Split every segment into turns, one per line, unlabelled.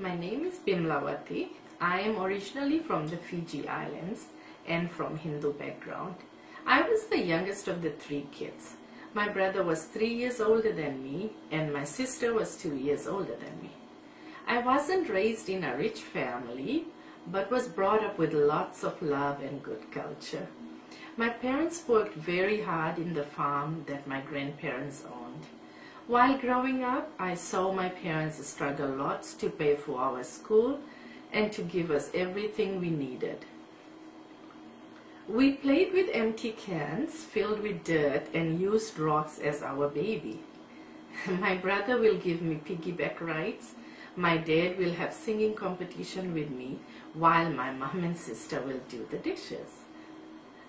My name is Bimla. I am originally from the Fiji Islands and from Hindu background. I was the youngest of the three kids. My brother was 3 years older than me and my sister was 2 years older than me. I wasn't raised in a rich family but was brought up with lots of love and good culture. My parents worked very hard in the farm that my grandparents owned. While growing up, I saw my parents struggle lots to pay for our school and to give us everything we needed. We played with empty cans filled with dirt and used rocks as our baby. My brother will give me piggyback rides. My dad will have singing competition with me while my mom and sister will do the dishes.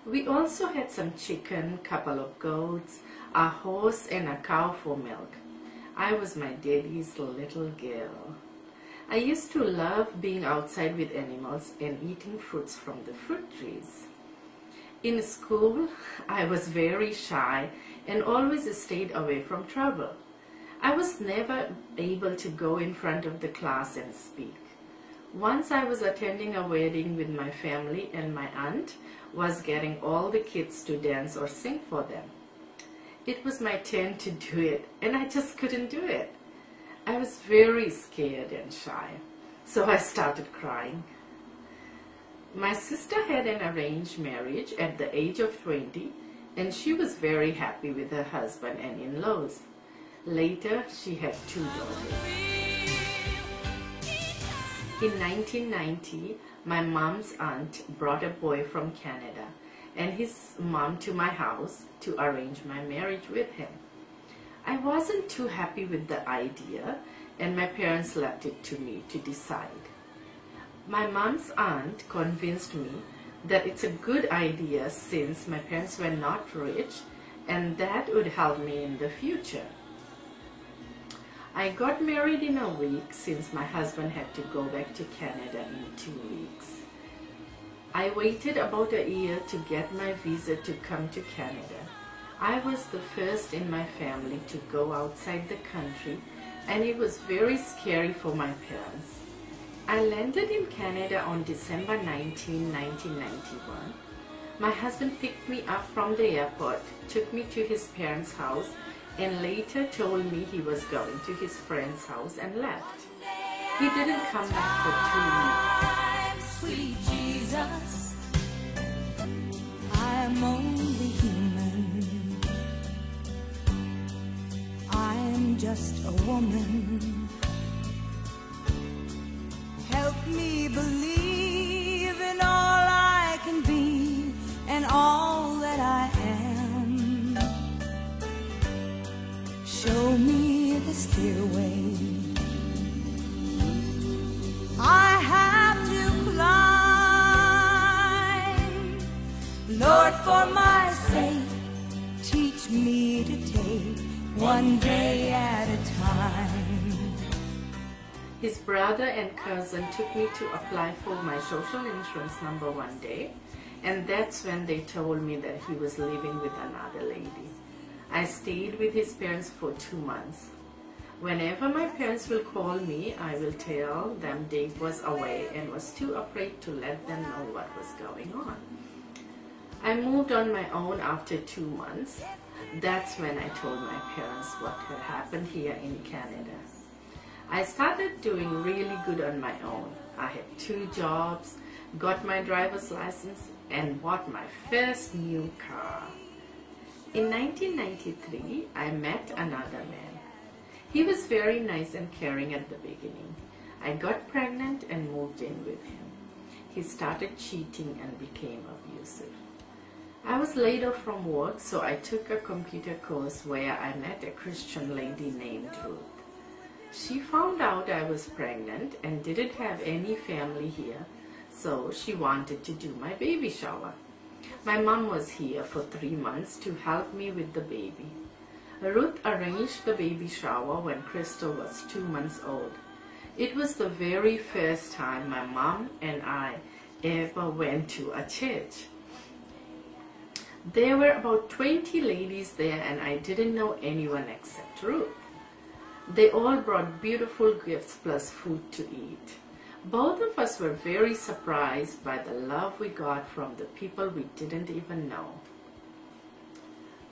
We also had some chicken, couple of goats, a horse and a cow for milk. I was my daddy's little girl. I used to love being outside with animals and eating fruits from the fruit trees. In school, I was very shy and always stayed away from trouble. I was never able to go in front of the class and speak. Once I was attending a wedding with my family and my aunt was getting all the kids to dance or sing for them. It was my turn to do it and I just couldn't do it. I was very scared and shy, so I started crying. My sister had an arranged marriage at the age of 20 and she was very happy with her husband and in-laws. Later, she had 2 daughters. In 1990, my mom's aunt brought a boy from Canada and his mom to my house to arrange my marriage with him. I wasn't too happy with the idea and my parents left it to me to decide. My mom's aunt convinced me that it's a good idea since my parents were not rich and that would help me in the future. I got married in a week since my husband had to go back to Canada in 2 weeks. I waited about a year to get my visa to come to Canada. I was the first in my family to go outside the country and it was very scary for my parents. I landed in Canada on December 19, 1991. My husband picked me up from the airport, took me to his parents' house and later told me he was going to his friend's house and left. He didn't come back for 2 weeks.
Sweet Jesus, I'm only human. I'm just a woman. Help me believe in all I can be and all that I am. Show me the stairway I have to climb. Lord, for my sake, teach me to take one day at a time.
His brother and cousin took me to apply for my social insurance number one day, and that's when they told me that he was living with another lady. I stayed with his parents for 2 months. Whenever my parents will call me, I will tell them Dave was away and was too afraid to let them know what was going on. I moved on my own after 2 months. That's when I told my parents what had happened here in Canada. I started doing really good on my own. I had 2 jobs, got my driver's license, and bought my first new car. In 1993, I met another man. He was very nice and caring at the beginning. I got pregnant and moved in with him. He started cheating and became abusive. I was laid off from work, so I took a computer course where I met a Christian lady named Ruth. She found out I was pregnant and didn't have any family here, so she wanted to do my baby shower. My mom was here for 3 months to help me with the baby. Ruth arranged the baby shower when Crystal was 2 months old. It was the very first time my mom and I ever went to a church. There were about 20 ladies there and I didn't know anyone except Ruth. They all brought beautiful gifts plus food to eat. Both of us were very surprised by the love we got from the people we didn't even know.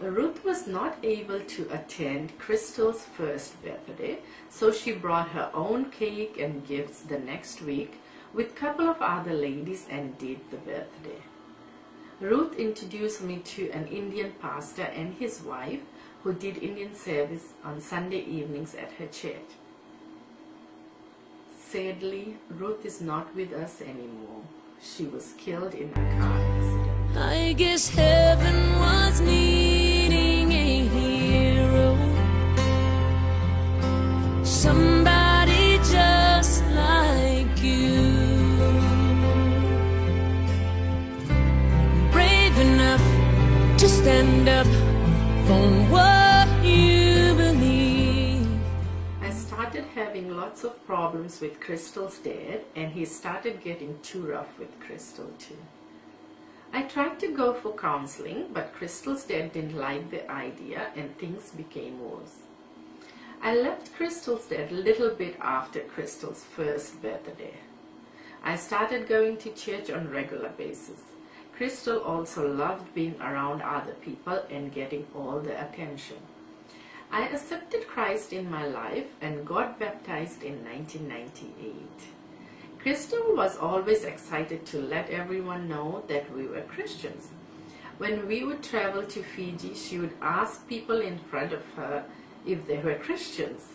Ruth was not able to attend Crystal's first birthday, so she brought her own cake and gifts the next week with a couple of other ladies and did the birthday. Ruth introduced me to an Indian pastor and his wife who did Indian service on Sunday evenings at her church. Sadly, Ruth is not with us anymore. She was killed in a car accident.
I guess heaven was needing a hero, somebody just like you, brave enough to stand up for what you believe.
I started having lots of problems with Crystal's dad, and he started getting too rough with Crystal too. I tried to go for counseling, but Crystal's dad didn't like the idea and things became worse. I left Crystal's dad a little bit after Crystal's first birthday. I started going to church on a regular basis. Crystal also loved being around other people and getting all the attention. I accepted Christ in my life and got baptized in 1998. Crystal was always excited to let everyone know that we were Christians. When we would travel to Fiji, she would ask people in front of her if they were Christians.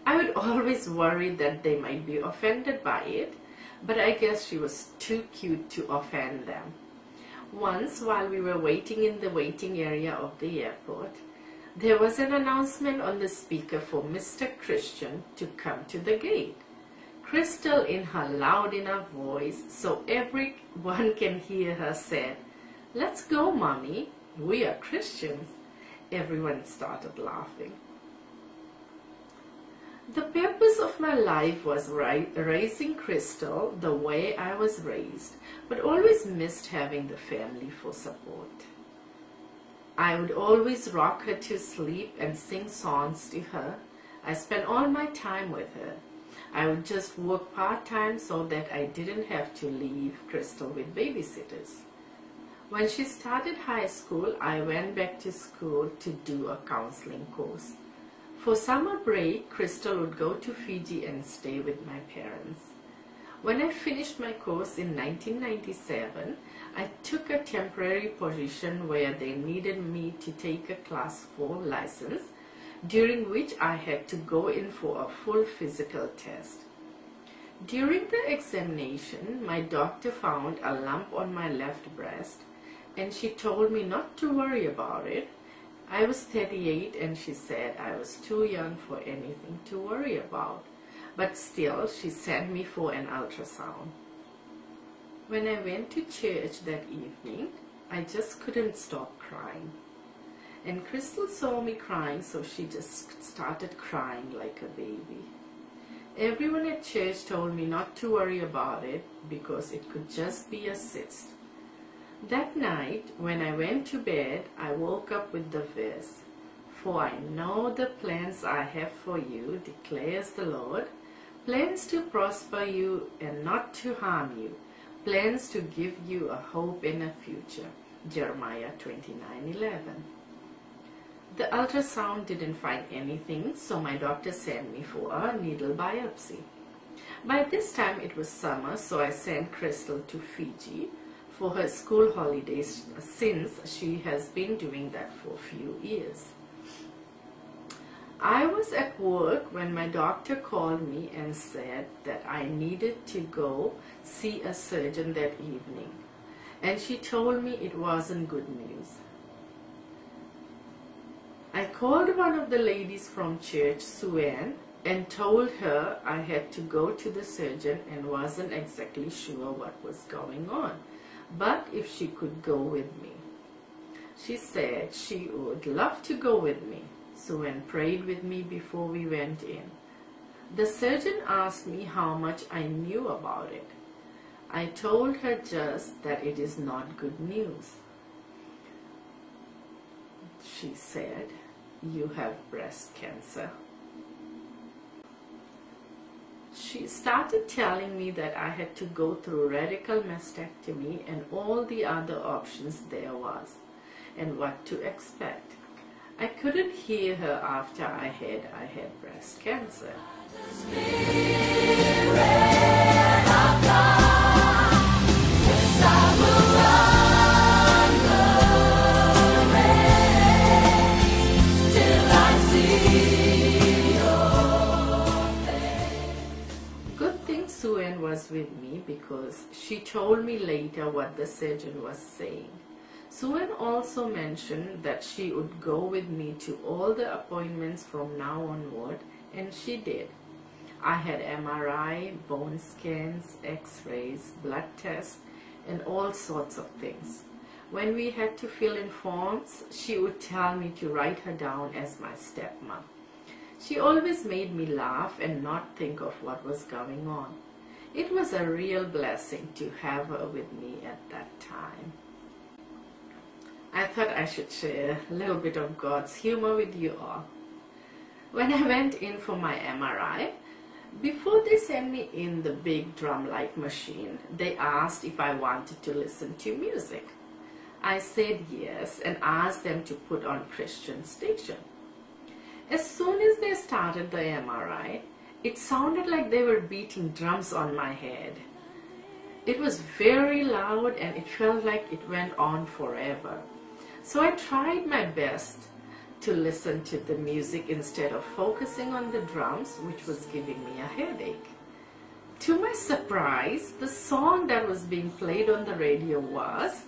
I would always worry that they might be offended by it, but I guess she was too cute to offend them. Once, while we were waiting in the waiting area of the airport, there was an announcement on the speaker for Mr. Christian to come to the gate. Crystal, in her loud enough voice so everyone can hear her, said, "Let's go, Mommy, we are Christians." Everyone started laughing. The purpose of my life was raising Crystal the way I was raised, but always missed having the family for support. I would always rock her to sleep and sing songs to her. I spent all my time with her. I would just work part-time so that I didn't have to leave Crystal with babysitters. When she started high school, I went back to school to do a counseling course. For summer break, Crystal would go to Fiji and stay with my parents. When I finished my course in 1997, I took a temporary position where they needed me to take a Class 4 license, during which I had to go in for a full physical test. During the examination, my doctor found a lump on my left breast, and she told me not to worry about it. I was 38 and she said I was too young for anything to worry about. But still, she sent me for an ultrasound. When I went to church that evening, I just couldn't stop crying. And Crystal saw me crying, so she just started crying like a baby. Everyone at church told me not to worry about it because it could just be a cyst. That night, when I went to bed, I woke up with the verse, "For I know the plans I have for you, declares the Lord, plans to prosper you and not to harm you, plans to give you a hope and a future." Jeremiah 29:11. The ultrasound didn't find anything, so my doctor sent me for a needle biopsy. By this time it was summer, so I sent Crystal to Fiji for her school holidays, since she has been doing that for a few years. I was at work when my doctor called me and said that I needed to go see a surgeon that evening, and she told me it wasn't good news. I called one of the ladies from church, Sue-Ann, and told her I had to go to the surgeon and wasn't exactly sure what was going on, but if she could go with me. She said she would love to go with me. Sue-Ann prayed with me before we went in. The surgeon asked me how much I knew about it. I told her just that it is not good news. She said, "You have breast cancer." She started telling me that I had to go through radical mastectomy and all the other options there was, and what to expect. I couldn't hear her after I had breast cancer. Sue-Ann was with me because she told me later what the surgeon was saying. Sue-Ann also mentioned that she would go with me to all the appointments from now onward, and she did. I had MRI, bone scans, x-rays, blood tests, and all sorts of things. When we had to fill in forms, she would tell me to write her down as my stepmom. She always made me laugh and not think of what was going on. It was a real blessing to have her with me at that time. I thought I should share a little bit of God's humor with you all. When I went in for my MRI, before they sent me in the big drum-like machine, they asked if I wanted to listen to music. I said yes and asked them to put on Christian station. As soon as they started the MRI, it sounded like they were beating drums on my head. It was very loud and it felt like it went on forever. So I tried my best to listen to the music instead of focusing on the drums, which was giving me a headache. To my surprise, the song that was being played on the radio was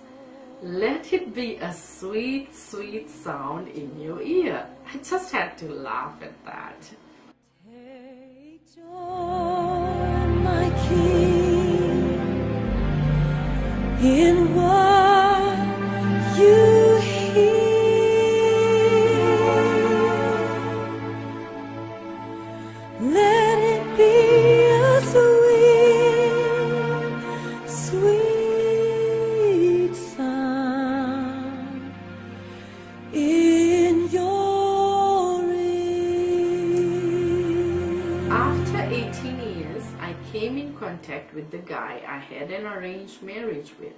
"Let It Be a Sweet, Sweet Sound in Your Ear." I just had to laugh at that.
Take joy, my King, in what you hear. Let it be a sweet, sweet sound in your ear.
After 18 years, I came in contact with the guy I had an arranged marriage with.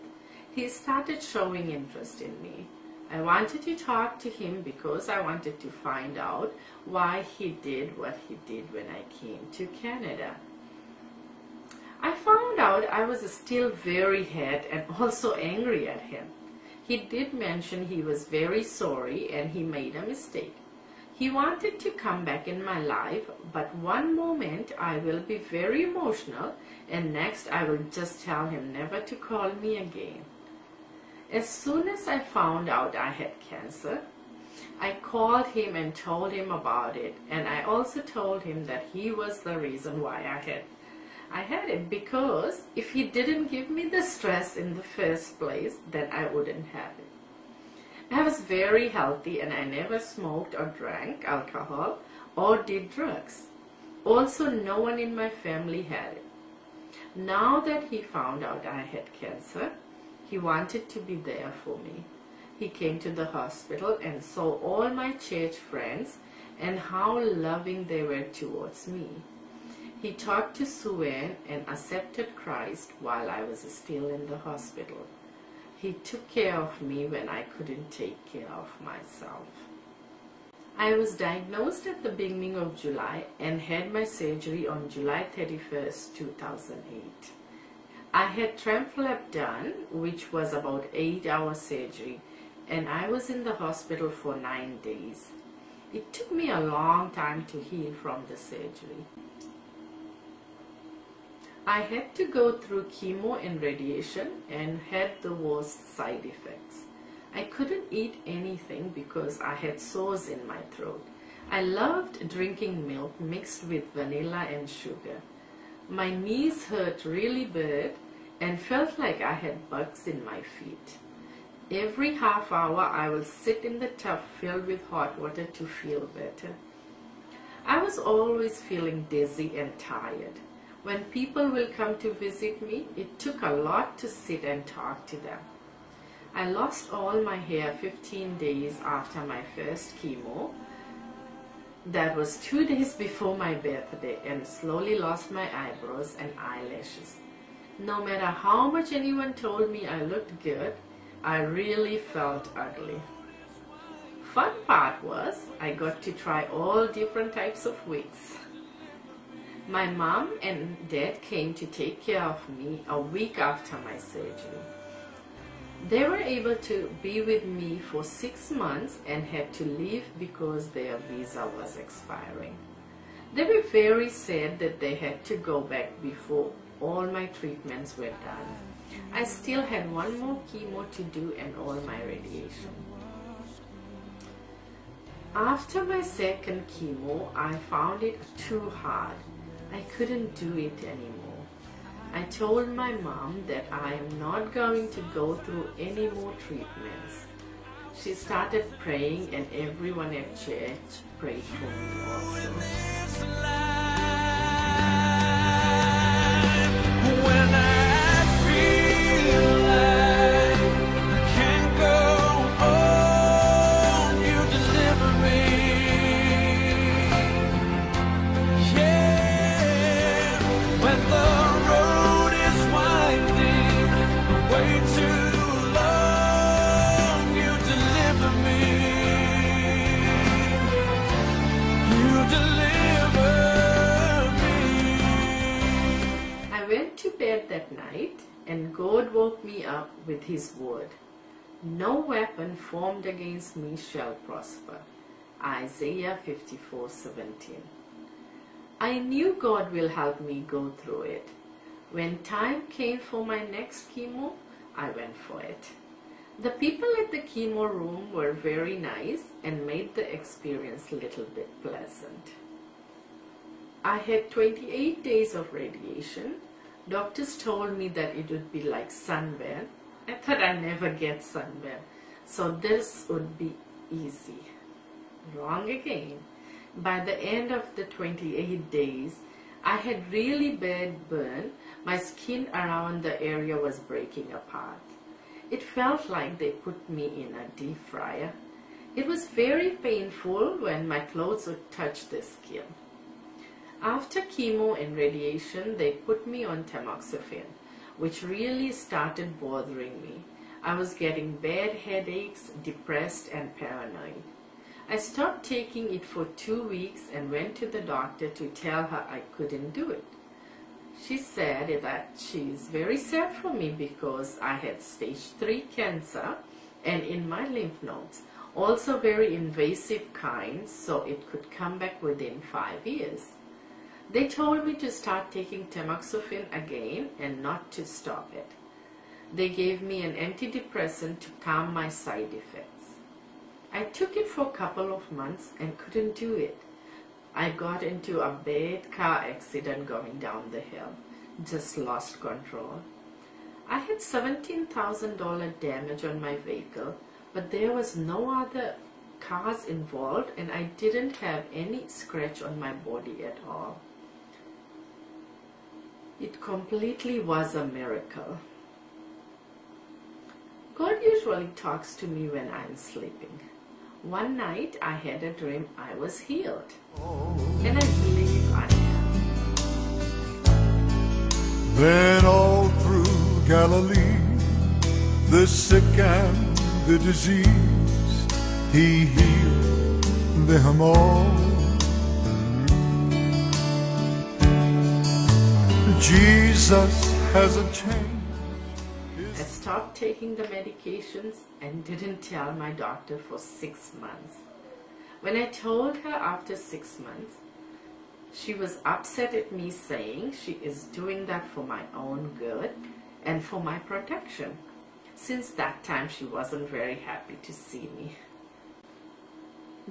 He started showing interest in me. I wanted to talk to him because I wanted to find out why he did what he did when I came to Canada. I found out I was still very hurt and also angry at him. He did mention he was very sorry and he made a mistake. He wanted to come back in my life, but one moment I will be very emotional and next I will just tell him never to call me again. As soon as I found out I had cancer, I called him and told him about it, and I also told him that he was the reason why I had it, because if he didn't give me the stress in the first place, then I wouldn't have it. I was very healthy and I never smoked or drank alcohol or did drugs. Also, no one in my family had it. Now that he found out I had cancer, he wanted to be there for me. He came to the hospital and saw all my church friends and how loving they were towards me. He talked to Sue-Ann and accepted Christ while I was still in the hospital. He took care of me when I couldn't take care of myself. I was diagnosed at the beginning of July and had my surgery on July 31st, 2008. I had Tremflap done, which was about 8-hour surgery, and I was in the hospital for 9 days. It took me a long time to heal from the surgery. I had to go through chemo and radiation and had the worst side effects. I couldn't eat anything because I had sores in my throat. I loved drinking milk mixed with vanilla and sugar. My knees hurt really bad and felt like I had bugs in my feet. Every half hour I will sit in the tub filled with hot water to feel better. I was always feeling dizzy and tired. When people will come to visit me, it took a lot to sit and talk to them. I lost all my hair 15 days after my first chemo, That was 2 days before my birthday, and slowly lost my eyebrows and eyelashes. No matter how much anyone told me I looked good, I really felt ugly. Fun part was I got to try all different types of wigs. My mom and dad came to take care of me a week after my surgery. They were able to be with me for 6 months and had to leave because their visa was expiring. They were very sad that they had to go back before all my treatments were done. I still had one more chemo to do and all my radiation. After my second chemo, I found it too hard. I couldn't do it anymore. I told my mom that I am not going to go through any more treatments. She started praying, and everyone at church prayed for me also.
When I feel like I can't go on, you deliver me. Yeah, when the road is winding, way too long, you deliver me. You deliver me.
I went to bed that night, and God woke me up with His word. No weapon formed against me shall prosper. Isaiah 54:17. I knew God will help me go through it. When time came for my next chemo, I went for it. The people at the chemo room were very nice and made the experience a little bit pleasant. I had 28 days of radiation. Doctors told me that it would be like sunburn. I thought I never get sunburn, so this would be easy. Wrong again. By the end of the 28 days, I had really bad burn. My skin around the area was breaking apart. It felt like they put me in a deep fryer. It was very painful when my clothes would touch the skin. After chemo and radiation, they put me on tamoxifen, which really started bothering me. I was getting bad headaches, depressed, and paranoid. I stopped taking it for 2 weeks and went to the doctor to tell her I couldn't do it. She said that she's very sad for me because I had stage 3 cancer and in my lymph nodes, also very invasive kind, so it could come back within 5 years. They told me to start taking tamoxifen again and not to stop it. They gave me an antidepressant to calm my side effects. I took it for a couple of months and couldn't do it. I got into a bad car accident going down the hill. Just lost control. I had $17,000 damage on my vehicle, but there was no other cars involved and I didn't have any scratch on my body at all. It completely was a miracle. God usually talks to me when I'm sleeping. One night I had a dream I was healed, and I believe I am.
Then all through Galilee, the sick and the diseased, He healed them all. Jesus hasn't changed.
I stopped taking the medications and didn't tell my doctor for 6 months. When I told her after 6 months, she was upset at me, saying she is doing that for my own good and for my protection. Since that time, she wasn't very happy to see me.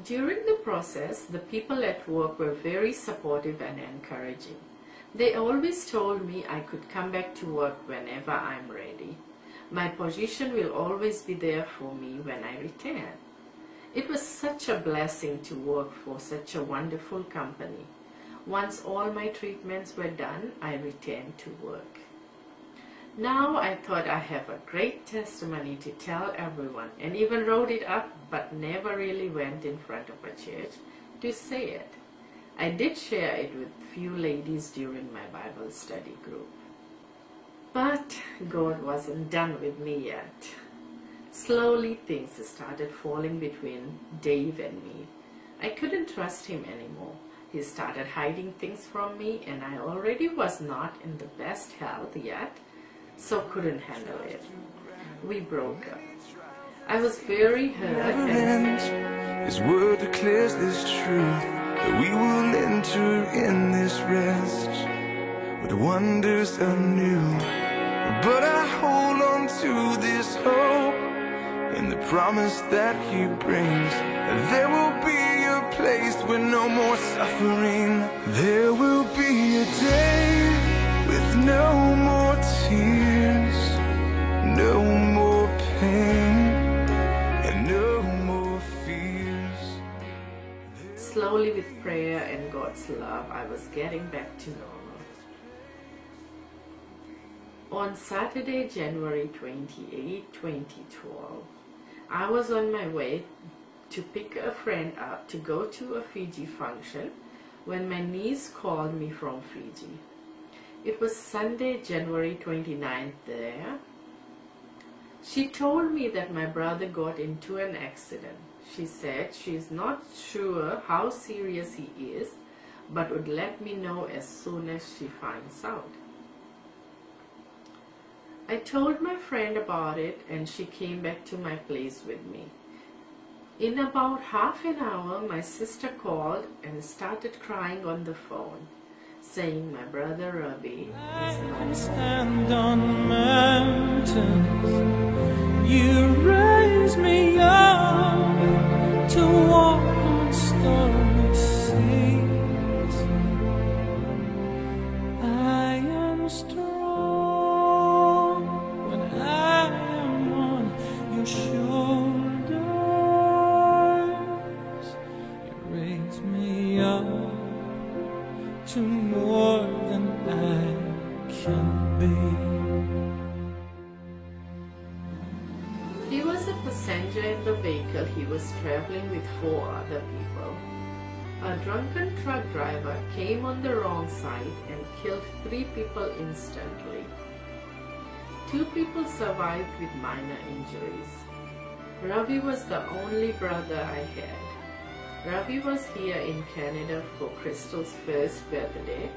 During the process, the people at work were very supportive and encouraging. They always told me I could come back to work whenever I'm ready. My position will always be there for me when I return. It was such a blessing to work for such a wonderful company. Once all my treatments were done, I returned to work. Now I thought I have a great testimony to tell everyone, and even wrote it up, but never really went in front of a church to say it. I did share it with few ladies during my Bible study group. But God wasn't done with me yet. Slowly things started falling between Dave and me. I couldn't trust him anymore. He started hiding things from me, and I already was not in the best health yet, so couldn't handle it. We broke up. I was very hurt and sad.
His word declares this truth, that we will enter in this rest with wonders anew. But I hold on to this hope and the promise that he brings. There will be a place with no more suffering. There will be a day with no more tears, no more pain, and no more fears.
Slowly, with prayer and God's love, I was getting back to normal. On Saturday, January 28, 2012, I was on my way to pick a friend up to go to a Fiji function when my niece called me from Fiji. It was Sunday, January 29th there. She told me that my brother got into an accident. She said she is not sure how serious he is, but would let me know as soon as she finds out. I told my friend about it, and she came back to my place with me. In about half an hour, my sister called and started crying on the phone, saying my brother Ravi
I
is
can
not.
stand on mountains. You raise me up to walk on stormy seas. I am strong when I am on your shoulders. You raise me up to more than I can be.
He was a passenger in the vehicle. He was traveling with 4 other people. A drunken truck driver came on the wrong side and killed 3 people instantly. 2 people survived with minor injuries. Ravi was the only brother I had. Ravi was here in Canada for Crystal's first birthday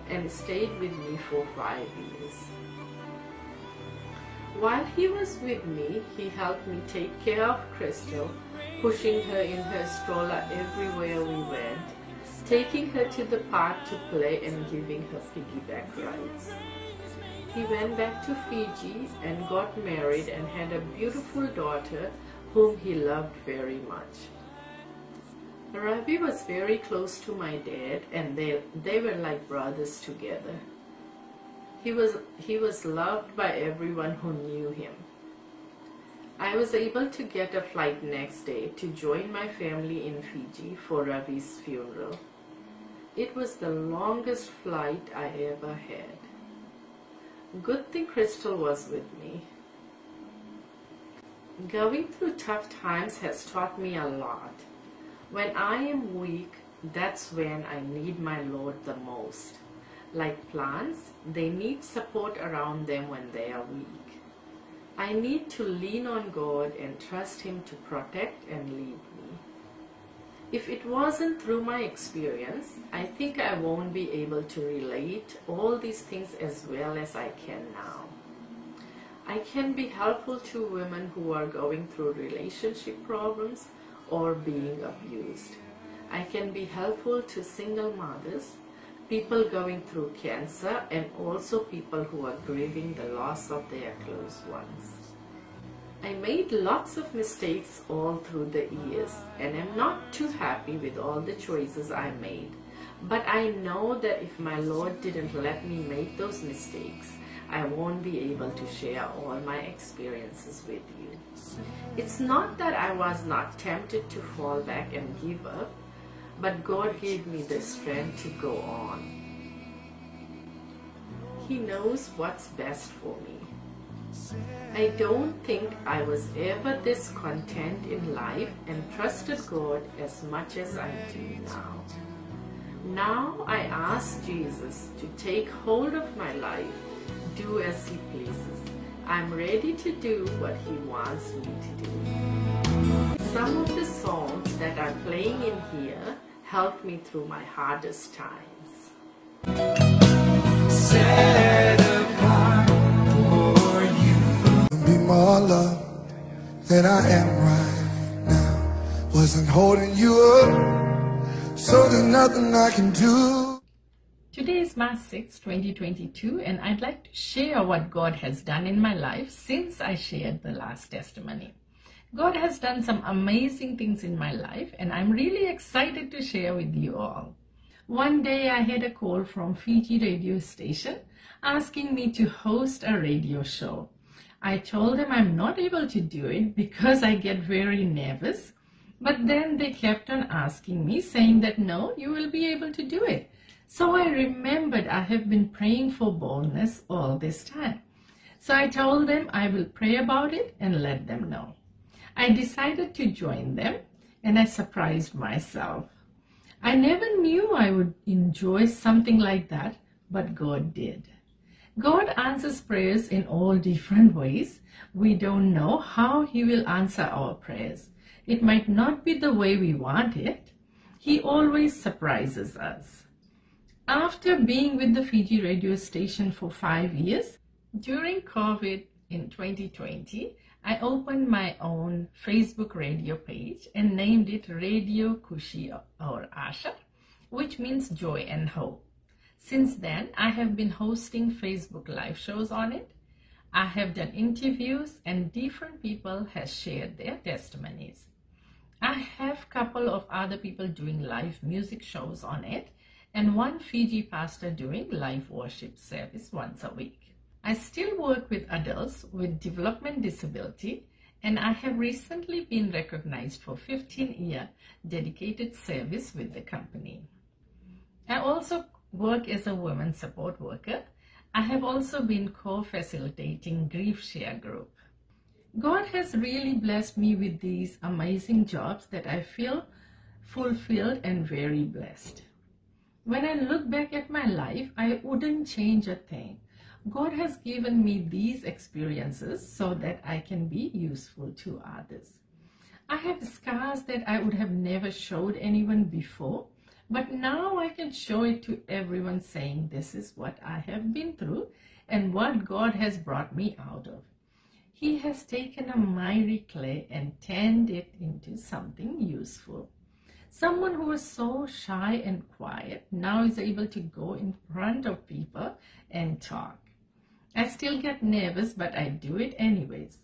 and stayed with me for 5 years. While he was with me, he helped me take care of Crystal, pushing her in her stroller everywhere we went, taking her to the park to play and giving her piggyback rides. He went back to Fiji and got married and had a beautiful daughter whom he loved very much. Ravi was very close to my dad, and they were like brothers together. He was loved by everyone who knew him. I was able to get a flight next day to join my family in Fiji for Ravi's funeral. It was the longest flight I ever had. Good thing Crystal was with me. Going through tough times has taught me a lot. When I am weak, that's when I need my Lord the most. Like plants, they need support around them when they are weak. I need to lean on God and trust Him to protect and lead me. If it wasn't through my experience, I think I won't be able to relate all these things as well as I can now. I can be helpful to women who are going through relationship problems or being abused. I can be helpful to single mothers, people going through cancer, and also people who are grieving the loss of their close ones. I made lots of mistakes all through the years, and I'm not too happy with all the choices I made. But I know that if my Lord didn't let me make those mistakes, I won't be able to share all my experiences with you. It's not that I was not tempted to fall back and give up, but God gave me the strength to go on. He knows what's best for me. I don't think I was ever this content in life and trusted God as much as I do now. Now I ask Jesus to take hold of my life, do as He pleases. I'm ready to do what He wants me to do. Some of the songs that are playing in here helped me through my hardest times.
Set apart for you.
Be more loved than I am right now. Wasn't holding you up, so there's nothing I can do.
Today is March 6, 2022, and I'd like to share what God has done in my life since I shared the last testimony. God has done some amazing things in my life, and I'm really excited to share with you all. One day I had a call from Fiji radio station asking me to host a radio show. I told them I'm not able to do it because I get very nervous, but then they kept on asking me, saying that no, you will be able to do it. So I remembered I have been praying for boldness all this time. So I told them I will pray about it and let them know. I decided to join them, and I surprised myself. I never knew I would enjoy something like that, but God did. God answers prayers in all different ways. We don't know how He will answer our prayers. It might not be the way we want it. He always surprises us. After being with the Fiji radio station for 5 years, during COVID in 2020, I opened my own Facebook radio page and named it Radio Kushi or Asha, which means joy and hope. Since then, I have been hosting Facebook live shows on it. I have done interviews and different people have shared their testimonies. I have a couple of other people doing live music shows on it, and one Fiji pastor doing live worship service once a week. I still work with adults with development disability, and I have recently been recognized for 15-year dedicated service with the company. I also work as a women's support worker. I have also been co-facilitating Grief Share Group. God has really blessed me with these amazing jobs that I feel fulfilled and very blessed. When I look back at my life, I wouldn't change a thing. God has given me these experiences so that I can be useful to others. I have scars that I would have never showed anyone before, but now I can show it to everyone, saying this is what I have been through and what God has brought me out of. He has taken a miry clay and turned it into something useful. Someone who was so shy and quiet now is able to go in front of people and talk. I still get nervous, but I do it anyways.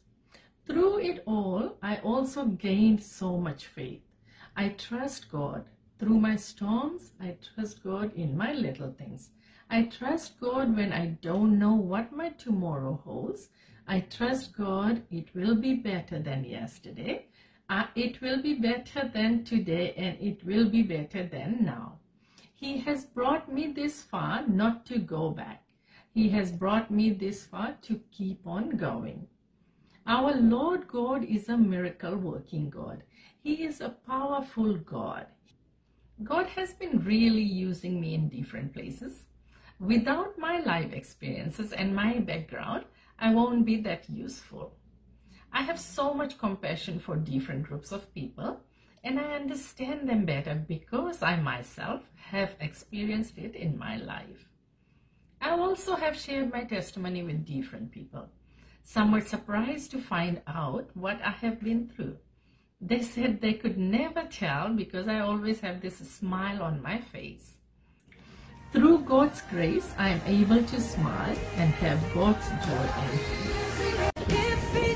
Through it all, I also gained so much faith. I trust God. Through my storms, I trust God in my little things. I trust God when I don't know what my tomorrow holds. I trust God it will be better than yesterday. It will be better than today, and it will be better than now. He has brought me this far not to go back. He has brought me this far to keep on going. Our Lord God is a miracle working God. He is a powerful God. God has been really using me in different places. Without my life experiences and my background, I won't be that useful. I have so much compassion for different groups of people, and I understand them better because I myself have experienced it in my life. I also have shared my testimony with different people. Some were surprised to find out what I have been through. They said they could never tell because I always have this smile on my face. Through God's grace, I am able to smile and have God's joy and peace.
If He